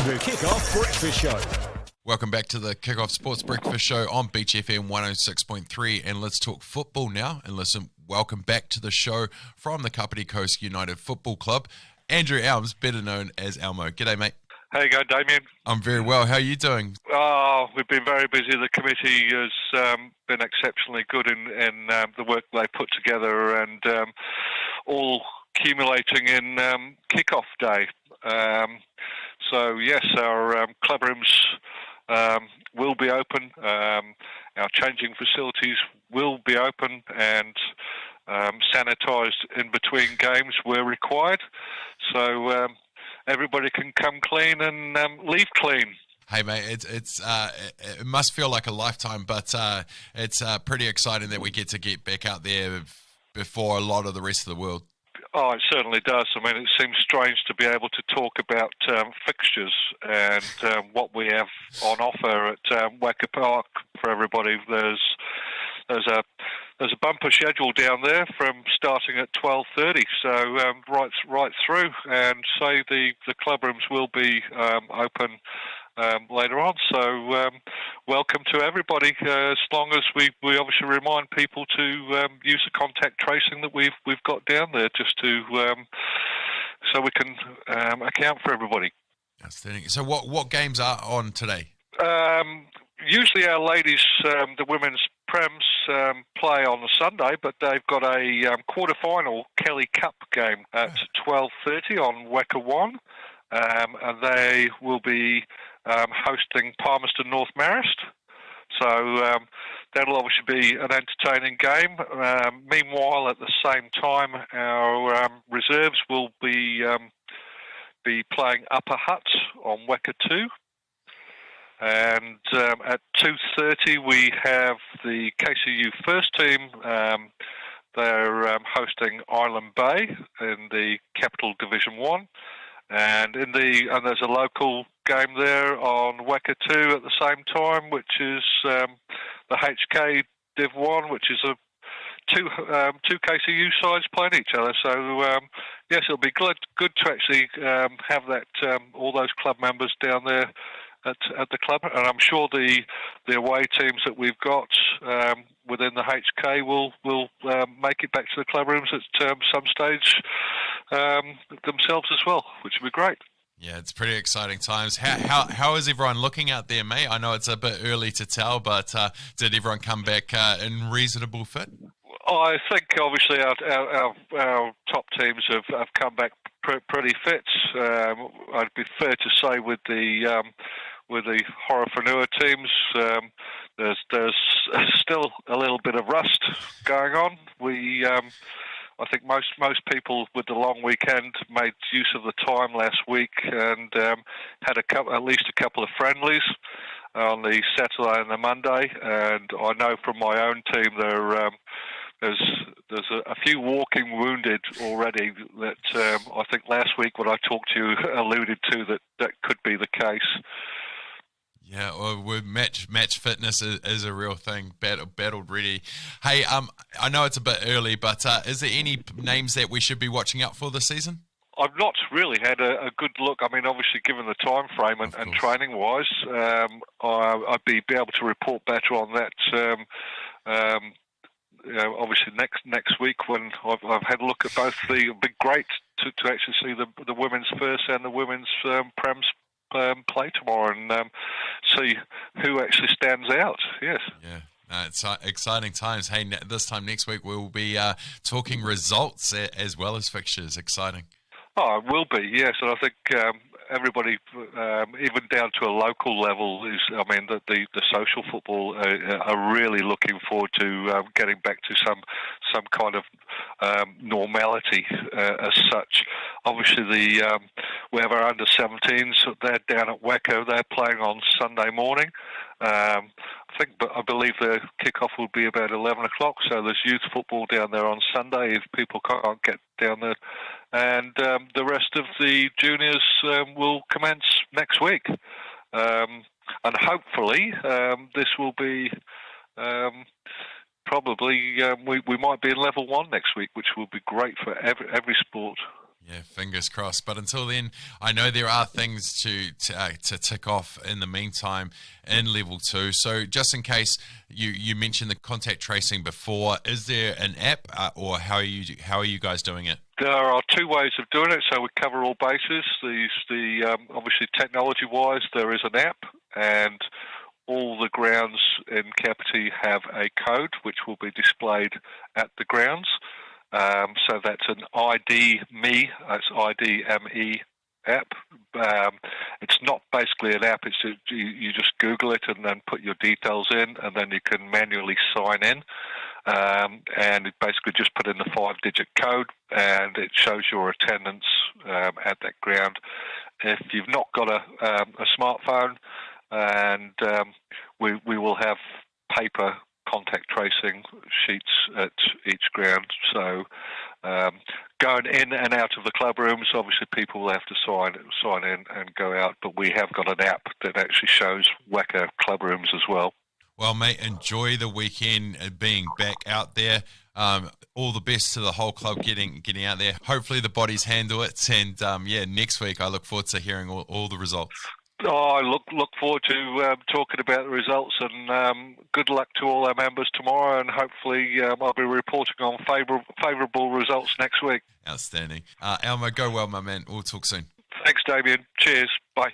The Kick-Off Breakfast Show. Welcome back to the Kick-Off Sports Breakfast Show on Beach FM 106.3, and let's talk football now. And listen, welcome back to the show from the Kapiti Coast United Football Club, Andrew Elms, better known as Elmo. G'day, mate. How you going, Damian? I'm very well. How are you doing? Oh, we've been very busy. The committee has been exceptionally good in the work they put together, and all accumulating in kick-off day. So yes, our club rooms will be open. Our changing facilities will be open, and sanitised in between games where required. So everybody can come clean and leave clean. Hey mate, it must feel like a lifetime, but it's pretty exciting that we get back out there before a lot of the rest of the world. Oh, it certainly does. I mean, it seems strange to be able to talk about fixtures and what we have on offer at Wacker Park for everybody. There's a bumper schedule down there from starting at 12:30, so right through, and say the club rooms will be open later on. So welcome to everybody. As long as we obviously remind people to use the contact tracing that we've got down there, just to so we can account for everybody. Outstanding. So what games are on today? Usually our ladies, the women's Prems, play on a Sunday, but they've got a quarter-final Kelly Cup game at 12:30 on Wacker 1, and they will be hosting Palmerston North Marist. So that'll obviously be an entertaining game. Meanwhile, at the same time, our reserves will be playing Upper Hutt on Wacker 2. And at 2:30 we have the KCU first team. They're hosting Island Bay in the Capital Division 1. And there's a local game there on Wacker 2 at the same time, which is the HK Div 1, which is two KCU sides playing each other. So yes, it'll be good to actually have that all those club members down there at the club, and I'm sure the away teams that we've got within the HK will make it back to the club rooms at some stage themselves as well, which would be great. Yeah, it's pretty exciting times. How is everyone looking out there, mate? I know it's a bit early to tell, but did everyone come back in reasonable fit? I think obviously our top teams have come back pretty fit. I'd be fair to say with the Horrorpreneur teams, there's still a little bit of rust going on. I think most people with the long weekend made use of the time last week and had at least a couple of friendlies on the Saturday and the Monday. And I know from my own team there's a few walking wounded already that I think last week when I talked to you alluded to that could be the case. Yeah, well, match fitness is a real thing. Battled ready. Hey, I know it's a bit early, but is there any names that we should be watching out for this season? I've not really had a good look. I mean, obviously, given the time frame and training wise, I'd be able to report better on that. Obviously next week when I've had a look at both. It'd be great to actually see the women's first and the women's Prems play tomorrow and see who actually stands out. Yes. Yeah. It's exciting times. Hey, this time next week we'll be talking results as well as fixtures. Exciting. Oh, it will be, yes. And I think everybody, even down to a local level, the social football are really looking forward to getting back to some kind of normality as such. Obviously, we have our under-17s. They're down at Wacker. They're playing on Sunday morning. I believe the kick-off will be about 11 o'clock, so there's youth football down there on Sunday if people can't get down there. And the rest of the juniors will commence next week. And hopefully this will be probably, we might be in level 1 next week, which will be great for every sport. Yeah, fingers crossed. But until then, I know there are things to tick off in the meantime in level 2. So just in case you mentioned the contact tracing before, is there an app or how are you guys doing it? There are two ways of doing it, so we cover all bases. Obviously technology-wise, there is an app, and all the grounds in Kapiti have a code which will be displayed at the grounds. So that's an ID.me, that's IDME app. It's not basically an app, you just Google it and then put your details in, and then you can manually sign in. And it basically just put in the 5-digit code, and it shows your attendance at that ground. If you've not got a smartphone, and we will have paper contact tracing sheets at each ground. So going in and out of the club rooms, obviously people will have to sign in and go out, but we have got an app that actually shows WACA club rooms as well. Well, mate, enjoy the weekend being back out there. All the best to the whole club getting out there. Hopefully the bodies handle it, and next week I look forward to hearing all the results. I look forward to talking about the results, and good luck to all our members tomorrow, and hopefully I'll be reporting on favourable results next week. Outstanding. Elmo, go well, my man. We'll talk soon. Thanks, Damian. Cheers. Bye.